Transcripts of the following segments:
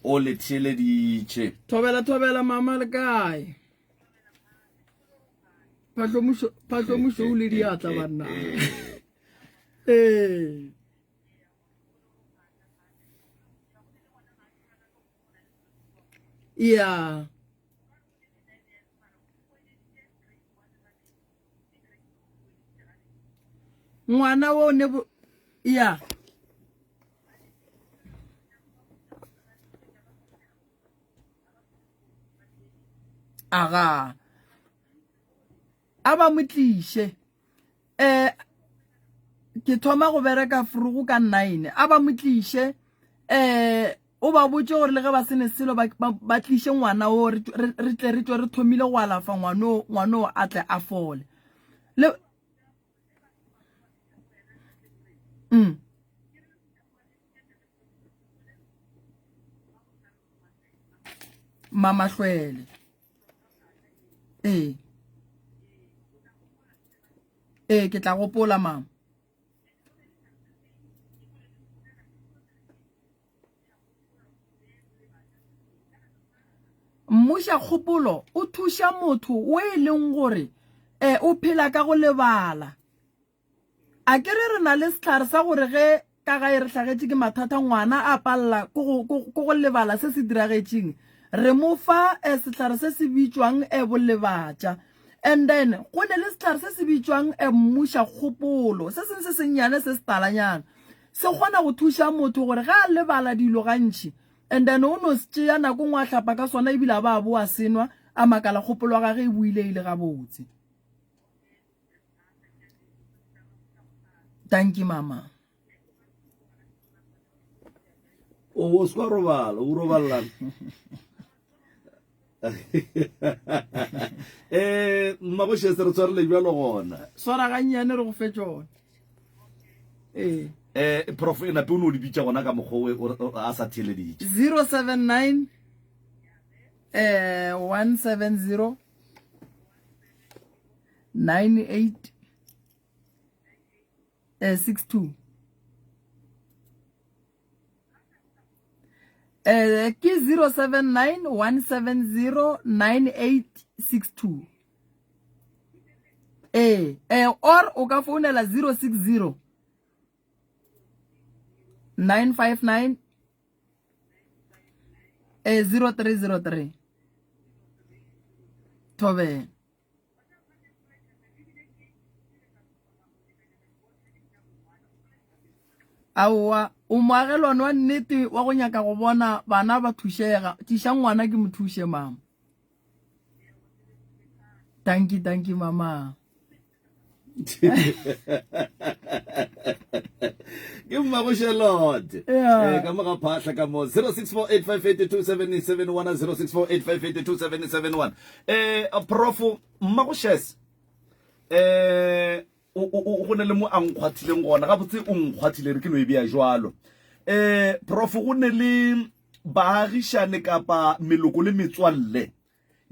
o le theleditše. Thobela mama le kae? Phatlo muso o le diatla banna. Yeah. Ngwana wo ne yeah. Aga. Aba motlishe. Ke thoma go bereka frugu ka 9. Aba motlishe o ba botse gore le ge ba sene selo ba tlishe ngwana o re tle re tswe re thomile go alafa ngwana a tle a fole. Le Mama Hlwele. Ke tla gopola mama. Mmusha kgopolo o thusha motho o e leng gore o phela ka go lebala. A ke re na le setlhare sa gore ge ka ga e re tlhagetse ke mathata ngwana a palla go lebala se se diragetseng re mo fa setlhare se se bitswang bolebatša. And then go ne le setlhare se se bitswang mmusha kgopolo se seng se senyane se se talanyana se kgona go thusha motho gore ga a lebala dilo gantši and then o no se tšea nako ngwa hlapa ka sona ebile ba boa senwa a makala kgopolo wa gage e buileile gabotse. Thank you mama. O ska robala, o robala. Maboshe se re tsware le bjalo gona. Swara ga nyane re go fetjona. Prof ena pe o no di bitša gona ka mokgwa a sa theleditše. 079 170 98 62. Ke 079 170 9862. Or o ka founela 060 959 0303. Tobe. Awa o moagelwane wa nnete wa go nyaka go bona bana ba thušega tiša ngwana ke mo thushe mama. Thank you mama. Ke Maboshe lot. Ka mo ga phahla ka mo 0648582771 0648582771. Prof Maboshe o gone le mo a nkgwathileng gona ga botse o nkgwathile re ke no e bea jwalo. Prof go ne le baagishane kapa meloko le metswalle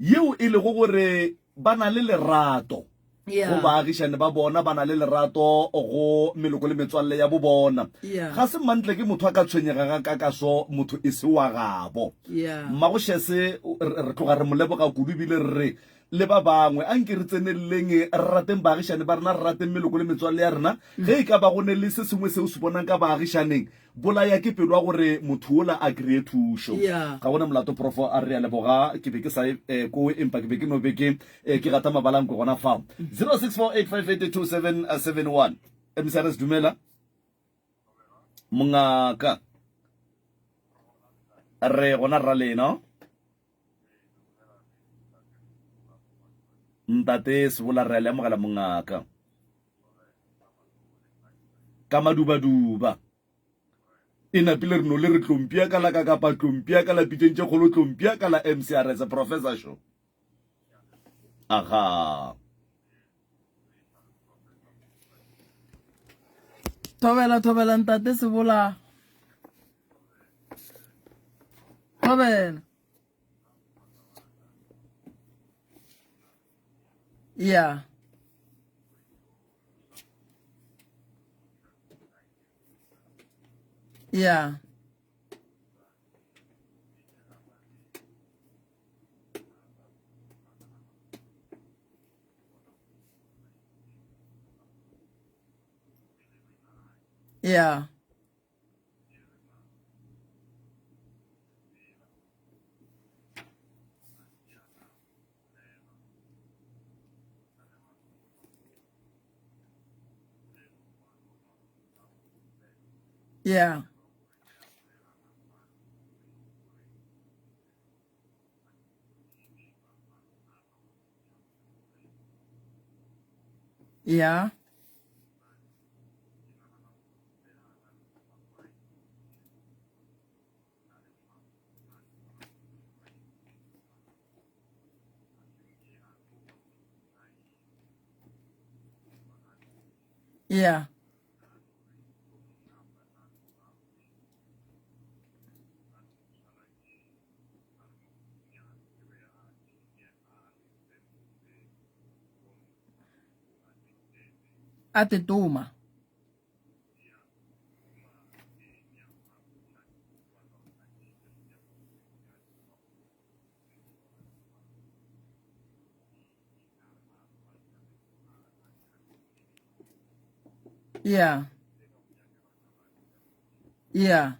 yeo e le go gore bana le lerato go baagishane ba bona bana le lerato go meloko le metswalle ya bo bona. Ga se mantle ke motho a ka tshwenyega ga ka so motho e se wa gabo. Maboshe se re tloga re moleboga kudu bile re le ba bangwe a nke re tseneleleng rateng baagishane ba rena rateng meloko le metswalle ya rena ge e ka ba gone le se sengwe se o se bonang ka baagishaneng bolaya ke pelo wa gore motho ola a kree thušo ga gona molato Prof a re a leboga ke be ke sa ko empa ke be ke no be ke gata mabalang ko gona fao 0648582771 Mrs dumela mongaka re gona ra lena ntate se bola re le mogala mongaka ka maduba ina pile re no le re tlompia ka la ka pa tlompia ka la pitšentše kgolo tlompia ka la MCRS Professor show aha Thobela ntate se bola thobela. Yeah. yeah yeah yeah yeah at the doma yeah yeah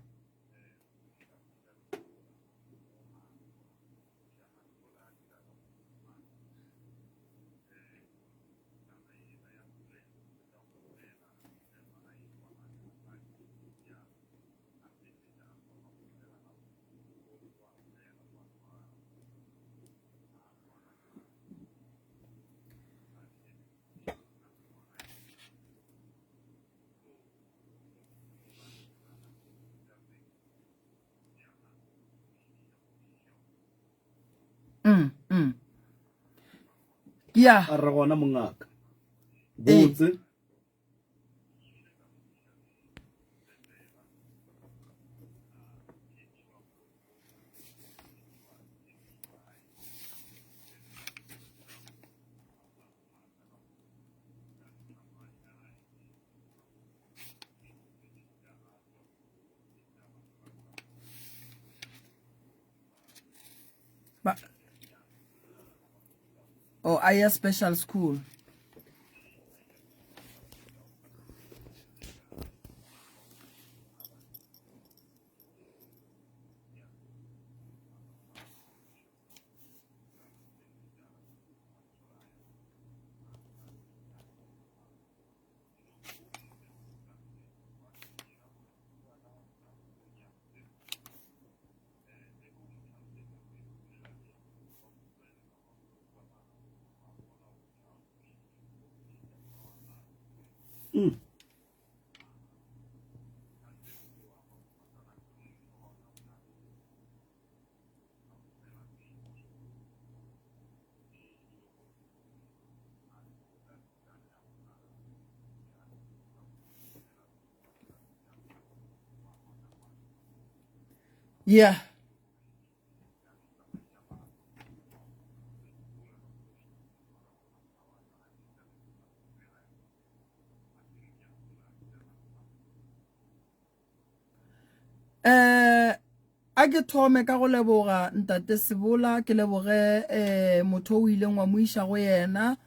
mm. Yeah a re gona mongaka eh botse but oh I a special school yeah a ke thome ka go leboga ntate Sebola ke leboge motho o ileng wa mo isha go yena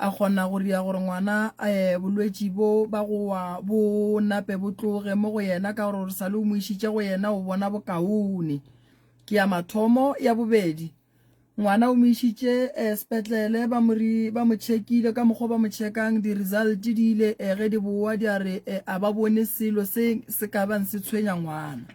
a gona go ria gore ngwana bolwetši bo ba go wa bo nape bo tloge mo go yena ka gore sa le o mo ishitše go yena o bona bokaone ke ya mathomo ya bobedi ngwana o mo ishitše sepetlele ba mo checkile ka mokgwa ba mo checkang di result di ile ge di boa di a re a ba bone selo se ka bang se tshwenya ngwana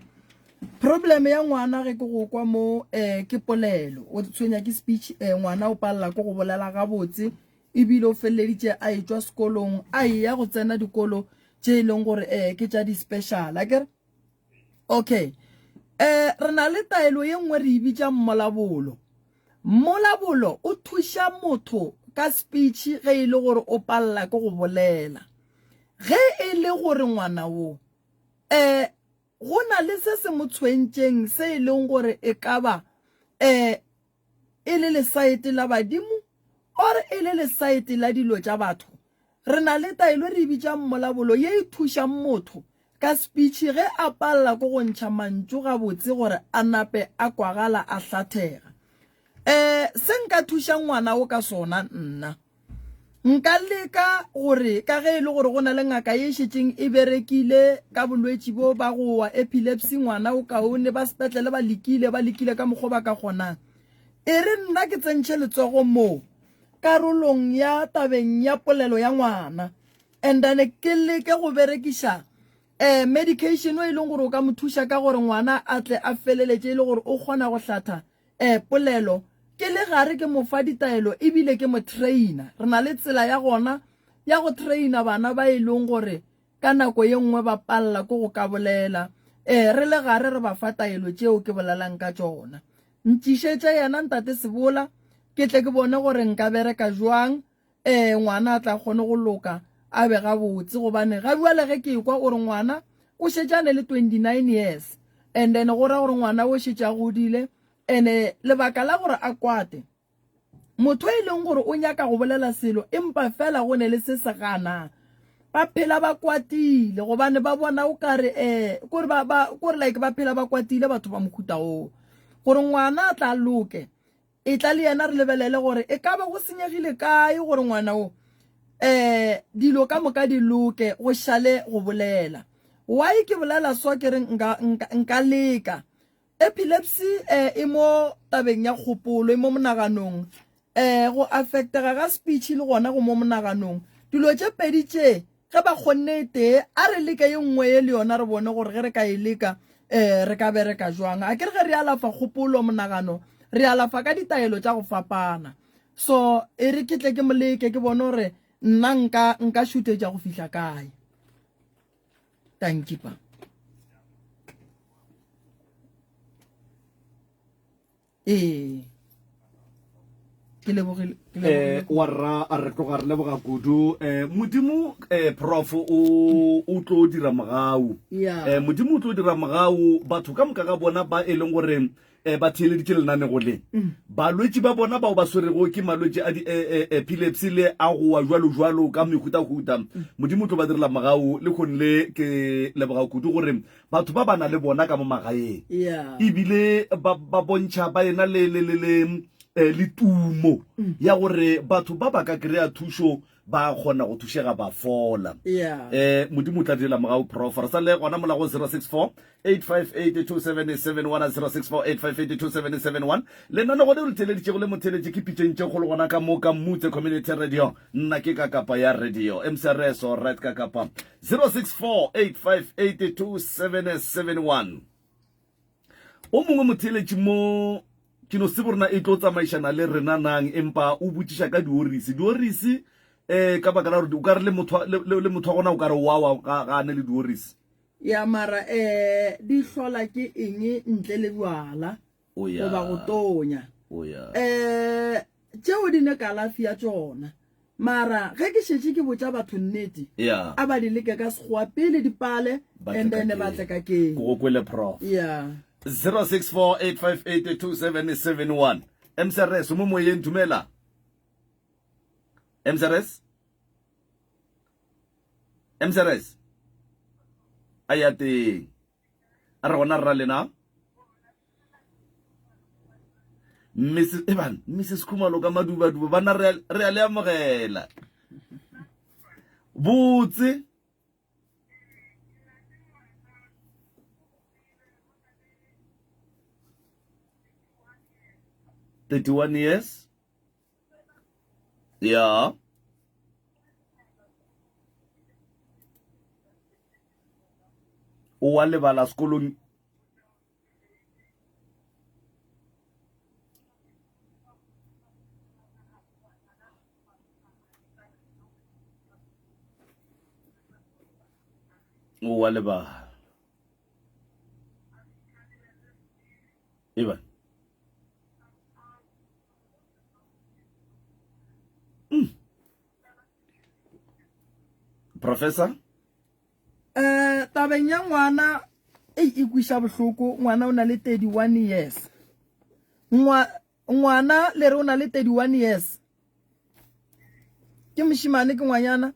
problem ya ngwana ge ke go kwa mo ke polelo o tshwenya ke speech ngwana o palla go bolela ga botse e bile o felleditše a etswa sekolong a ya go tsena dikolo tše leng gore ke tša di special akere okay re na le taelo ye nngwe re ibitša mmolabolo o thuša motho ka speech ge e le gore o palla go bolela ge e le gore ngwana wo go na le se se mo tshwentšeng se e leng gore e ka ba e le lesaete la badimo or e le lesaete la dilo tša batho re na le taelo re bitša mmolabolo ye e thušang motho ka speech ge a palla go ntšha mantšu ga botse gore a nape a kwagala a hlathega se nka thušang ngwana o ka sona nna nka leka gore ka ge e le gore go na le ngaka ye šetšeng e berekile ka bolwetši bo ba go wa epilepsy ngwana o kaone ba sepetlele ba lekile ka mokgwa ba ka kgonang e re nna ke tsentšhe letsogo mo karolong ya tabeng ya polelo ya ngwana and then ke leke go berekiša medication o e leng gore o ka mo thuša ka gore ngwana a tle a feleletše e le gore o kgona go hlatha polelo ke le gare ke mo fa ditaelo ebile ke mo traina re na le tsela ya gona ya go traina bana ba e leng gore ka nako ye nngwe ba palla ko go ka bolela re le gare re ba fa taelo tšeo ke bolelang ka tšona ntšišetše yena ntate Sebola ke tle ke bone gore nka bereka jwang ngwana a tla kgone go loka a be gabotse gobane ga bua le ge ke kwa gore ngwana o šetšane le 29 years and then go ra gore ngwana o šetša godile ene lebaka la gore a kwate motho e leng gore o nyaka go bolela selo empa fela go ne le se se gana ba phela ba kwatile gobane ba bona o kare kore like ba phela ba kwatile batho ba mokhuta o gore ngwana a tla loke e tla le yena re lebelele gore e ka ba go senyegile kae gore ngwana o dilo ka moka di loke go šale go bolela why ke bolela so ke re nka leka epilepsy e mo tabeng ya kgopolo e mo monaganong go affectega ga speech le gona go mo monaganong dilo tše pedi tše ge ba kgonne tee a re leke ye nngwe ye le yona re bone gore ge re ka e leka re ka bereka jwang a ke re ge re alafa kgopolo monagano re alafa ka ditaelo tša go fapana so e re ke tle ke moleke ke bone gore nna nka šutetša go fihla kae thank you pa ke lebogile warra a re tloga re leboga kudu modimo prof o tlo dira mogau modimo o tlo dira mogau batho ka moka ga bona ba e leng gore ba theeleditše lenanego le balwetši ba bona bao ba swerego ke malwetši a di-epilepsy le a goa jwalo ka mehutahuta modimo o tlo ba direla mogau le kgonle ke leboga kudu gore batho ba bana le bona ka mo magaeng ebile ba bontšha ba ena le tumo ya gore batho ba ba ka kry-a thušo ba kgona go thušega ba fola modimo o tla direla mogau prof re sa le gona molago 064-858-2771 064-858-2771 lenane gone re theleditšego le motheletše ke pitšentše kgolo gona ka mo ka mmutse community radio nna ke ka kapa ya radio mcrs o right ka kapa 064-858-2771 o mongwe motheletše mo kino se borna e tlo tsamaišana le rena nang empa o botšiša ka diorisi ka baka la gore o ka re le motho wa gona o ka re wa ga ne le diorisi ya mara di hlola ke eng ntle le bjala goba go tonya tšeo di ne kalafi ya tšona mara ge ke šetše ke botša batho nnete a ba di leke ka sekgowa pele dipale and then ba tle ka keng go kwele prof 064-858-2771 MCRS mo moyeng dumela MCRS ayate a re gona rra lena Mrs. Khumalo ka madubaduba bana re a le amogela botse $31 years. Yeah. O wa lebala sekolong. O wa lebala. Ivan. Professor? Tabeng ya ngwana e kwisha bohloko ngwana o na le 31 years. Ngwana le re o na le 31 years. Ke moshimane ke ngwanyana?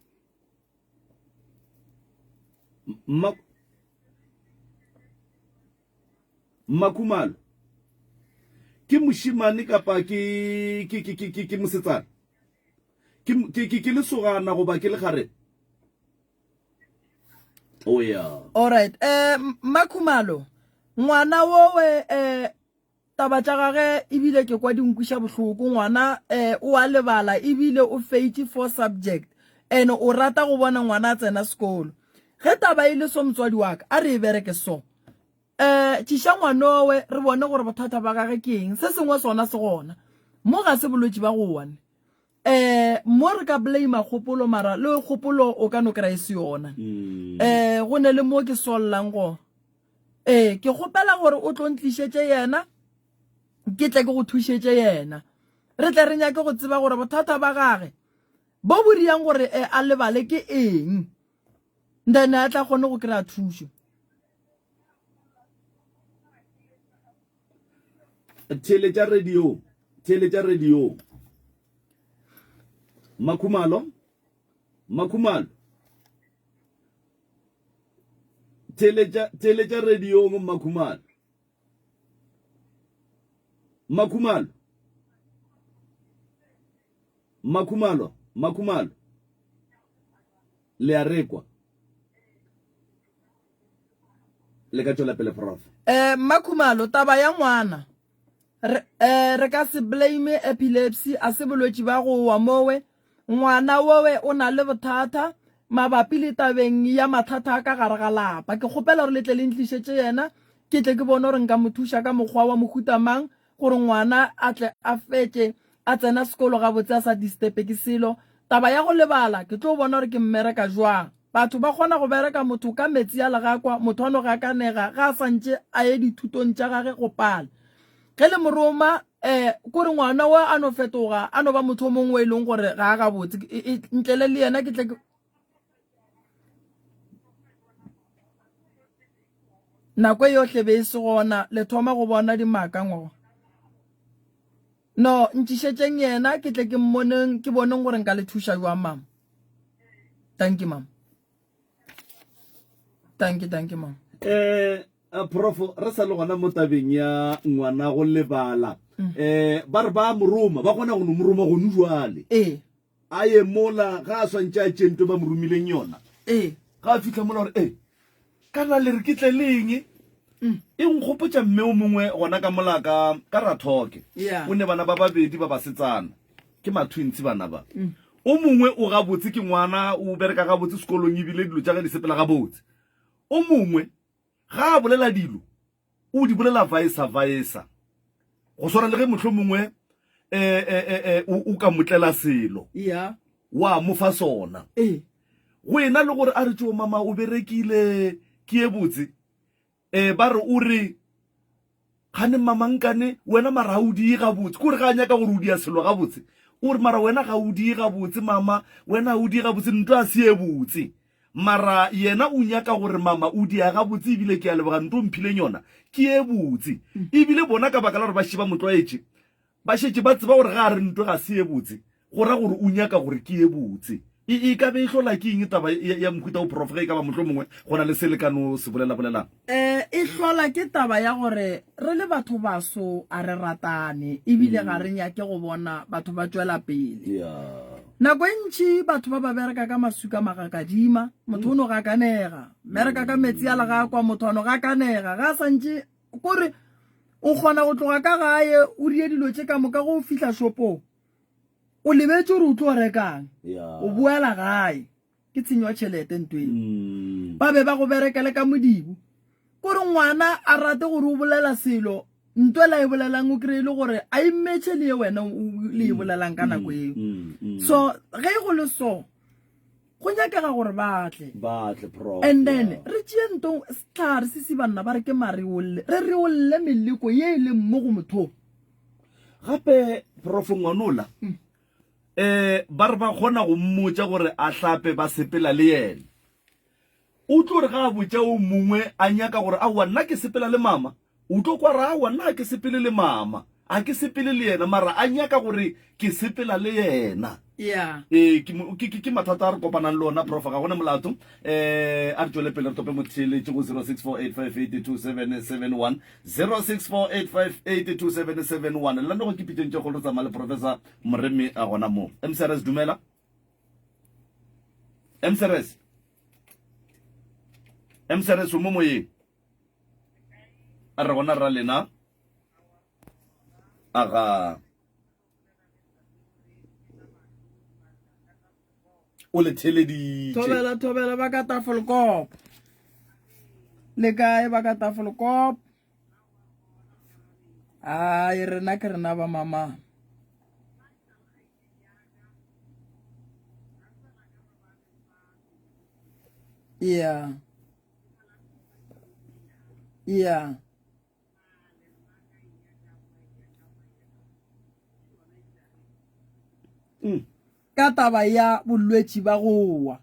Makumalo. Ke moshimane kapa ke mosetsana? ke le sogana go ba ke le gare oh yeah all right Makhumalo ngwana wowe taba tša gage ebile ke kwa dinkwisha bohloko ngwana o a lebala ebile o feiti 4 subject and o rata go bona ngwana a tsena sekolo ge taba ile so motswadi wa ka a re e bereke so tšiša ngwana we re bone gore bothata ba gage ke eng se sengwe sona se gona mo ga se bolwetši ba go one mo re ka blame kgopolo mara le kgopolo o ka no kry se yona go ne le mo ke sollang go ke kgopela gore o tlo ntlišetse yena ke tle ke go thušetse yena re tle re nyake go tseba gore bothata ba gage bo bo riang gore a lebale ke eng then a tla kgone go kry-a thušo theletša radio Makhumalo theletša radio Makhumalo le a rekwa le ka tšwela pele prof Makhumalo taba ya ngwana re ka se blame epilepsy a se bolwetši ba go wa mowe ngwana wowe o na le bothata mabapi le tabeng ya mathata a ka gare ga lapa ke kgopela gore letle le ntlišetse yena ke tle ke bone gore nka mo thuša ka mokgwa wa mohutamang gore ngwana a tle a fetse a tsena sekolo ga botse a sa distepe ke selo taba ya go lebala ke tlo bona gore ke mmereka jwang batho ba kgona go bereka motho ka metsi a legakwa motho a no ga kanega ga a santše a ye dithutong tša gage go pala ge le moroma kore ngwana wa a no fetoga a no ba motho o mongwe e leng gore ga a ga botse ntlele le yena ke tle nako e yotlhe be e se gona le thoma go bona dimaka ngwa no ntšišetšeng yena ke tle ke boneng gore nka le thuša jwa mam thank you mam thank you mam prof re sa le gona mo tabeng ya ngwana go lebala ba re ba moroma ba kgona go no moroma go nujwale a ye mola ga a swantše a tšento ba moromileng yona ga a fitlha mola gore kana le re ke tle leng e nkgopotša mme o mongwe gona ka mola ka rathoke o ne bana ba babedi ba basetsana ke matwintsi bana ba o mongwe o ga botse ke ngwana o bereka ga botse sekolong ebile dilo tša ge di sepela ga botse o mongwe ga a bolela dilo o di bolela vaesa go swara le ge motlho mongwe o ka motlela selo wa mo fa sona go ena le gore a re tšeo mama o berekile ke e botse ba re o re gane mama nkane wena mara o di ga botse ko re ga nyaka gore o di a selo ga botse o re mara wena ga o di ga botse mama wena o di ga botse ntwa a se e botse mara yena o nyaka gore mama o di ga botse ebile ke a leboga ntho mphileng yona ke e botse ebile bona ka baka la gore ba shiba motloetše ba šetše ba tseba gore ga a re ntho ga se e botse go ra gore o nyaka gore ke e botse e ka be e hlola ke eng taba ya mohuta o prof ge e ka ba motlho mongwe go na le selekano se bolelang e hlola ke taba ya gore re le batho baso a re ratane ebile ga re nyake go bona batho ba tswela pele nako e ntši batho ba ba bereka ka masuka magakadima motho o no ga kanega bereka ka metsi a legakwa motho ano ga kanega ga santše kore o kgona go tloga ka gae o rie dilo tše ka moka go fihla shopong o lebetse gore o tlo rekang o buela gae ke tshenywa tšhelete ntweng ba be ba go berekele ka modibo kore ngwana a rate gore o bolela selo ntwela e bolelang o kry-ile gore a immetšhe le ye wena le e bolelang ka nako eo so ge go le so go nyakega gore batle and then re tšee ntong setlhare se se banna ba re ke mareolle re reolle meleko ye e leng mo go motho gape prof ngwanola ba re ba kgona go mmotša gore a hlape ba sepela le yena o tlo re ga a botša o mongwe a nyaka gore aowa nna ke sepela le mama o tlo kwa ra aowa nna a ke sepele le mama a ke sepele le yena mara a nyaka gore ke sepela le yena ke mathata a re kopanang le ona prof ga gona molato a re tšwele pele re tope motheletše go 0648582771 0648582771 le lane go ke pitšentše go le tsamaya le professor moremi a gona mo mcrs dumela Mseres o mo moyeng a re gona ra lena aga o le theleditše thobela ba ka Tafelkop le kae ba ka Tafelkop ai rena ke rena ba mama yeah ka taba ya bolwetši ba gowa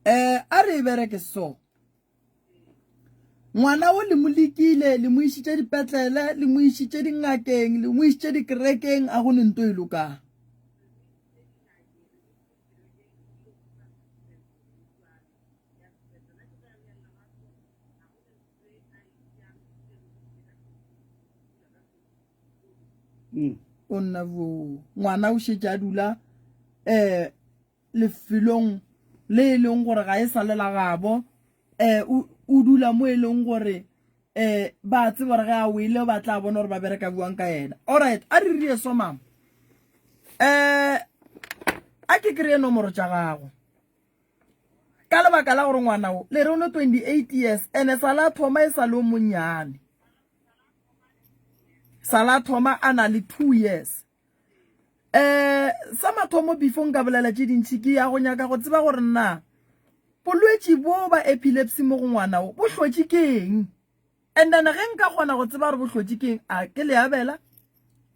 a re bereke so ngwana o le molekile le mo išitše dipetlele le mo išitše dingakeng le mo išitše dikerekeng a go nento e lokang o nna bo ngwana o šetše a dula lefelong le e leng gore ga e sa lela gabo o dula mo e leng gore ba tseba gore ge a wele ba tla bona gore ba bereka buang ka yena alright a re rie so mama a ke kry-e nomoro tša gago ka lebaka la gore ngwana o le re o ne 28 years ene sa la thoma e sa le o monnyane sa la thoma a na le 2 years sa mathomo before nka bolela tše dintšhi ke ya go nyaka go tseba gore nna bolwetši bo ba epilepsy mo go ngwana o bo hlotše keng and then ge nka kgona go tseba gore bo hlotše keng a ke leabela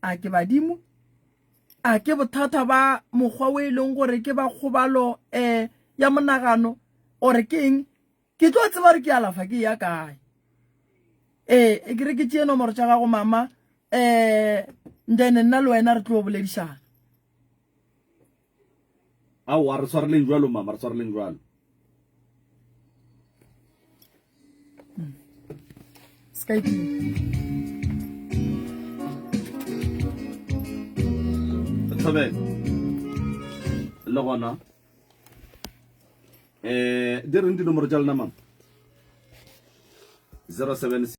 a ke badimo a ke bothata ba mokgwa o e leng gore ke ba kgobalo ya monagano ore ke eng ke tlo tseba gore ke alafa ke ya kae e ke re ke tšee nomoro tša gago mama then nna le wena re tlo boledišana aowa re swareleng jwalo mama re swareleng jwalo Skype Thabeng le gona di reng dinomoro tša lena mama 07